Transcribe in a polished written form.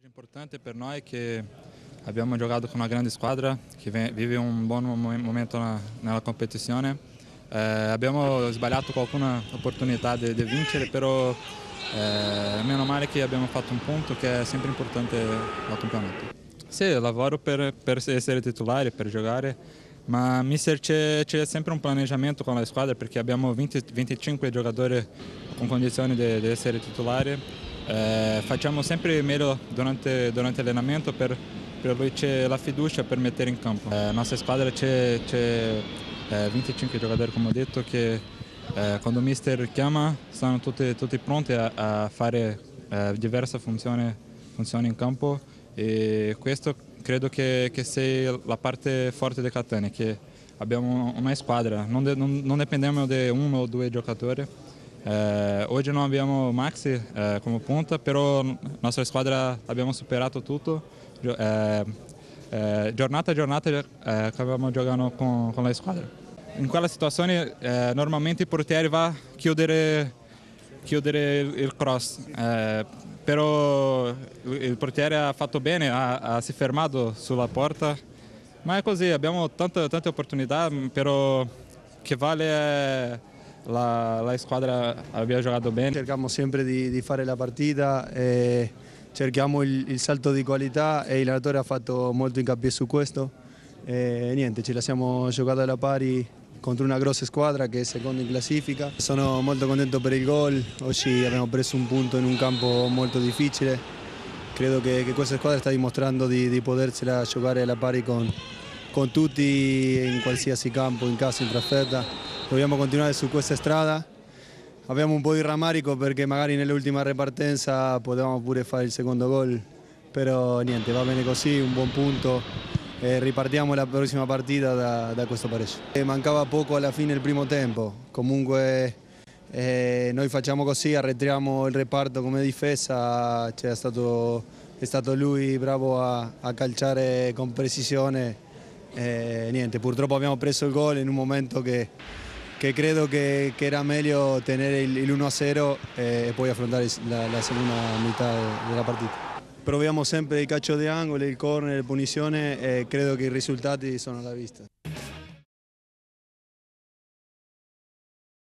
L'importante per noi è che abbiamo giocato con una grande squadra che vive un buon momento nella competizione. Abbiamo sbagliato qualcuna opportunità di vincere, però meno male che abbiamo fatto un punto che è sempre importante nel campionato. Sì, lavoro per essere titolare, per giocare, ma mister c'è sempre un pianificamento con la squadra perché abbiamo 25 giocatori con condizioni di essere titolari. Facciamo sempre meglio durante l'allenamento, per lui c'è la fiducia per mettere in campo. La nostra squadra c'è 25 giocatori, come ho detto, che quando il mister chiama stanno tutti pronti a fare diverse funzioni in campo, e questo credo che sia la parte forte di Catania, che abbiamo una squadra, non dipendiamo di uno o due giocatori. Oggi non abbiamo Maxi come punta, però la nostra squadra abbiamo superato tutto. Giornata a giornata abbiamo giocato con la squadra. In quella situazione normalmente il portiere va a chiudere il cross, però il portiere ha fatto bene, si è fermato sulla porta, ma è così, abbiamo tante opportunità, però che vale è la squadra abbia giocato bene. Cerchiamo sempre di fare la partita e cerchiamo il salto di qualità, e l'allenatore ha fatto molto incapié su questo. E niente, ce la siamo giocata alla pari contro una grossa squadra che è seconda in classifica. Sono molto contento per il gol. Oggi abbiamo preso un punto in un campo molto difficile. Credo che questa squadra sta dimostrando di potersela giocare alla pari con tutti in qualsiasi campo, in casa, in trasferta. Dobbiamo continuare su questa strada. Abbiamo un po' di rammarico perché magari nell'ultima ripartenza potevamo pure fare il secondo gol, però niente, va bene così, un buon punto e ripartiamo la prossima partita da questo pareggio. Mancava poco alla fine del primo tempo, comunque noi facciamo così, arretriamo il reparto come difesa, è stato lui bravo a calciare con precisione, niente, purtroppo abbiamo preso il gol in un momento che credo che era meglio tenere il 1-0 e poi affrontare la seconda metà della partita. Proviamo sempre il calcio di angolo, il corner, la punizione, e credo che i risultati sono alla vista.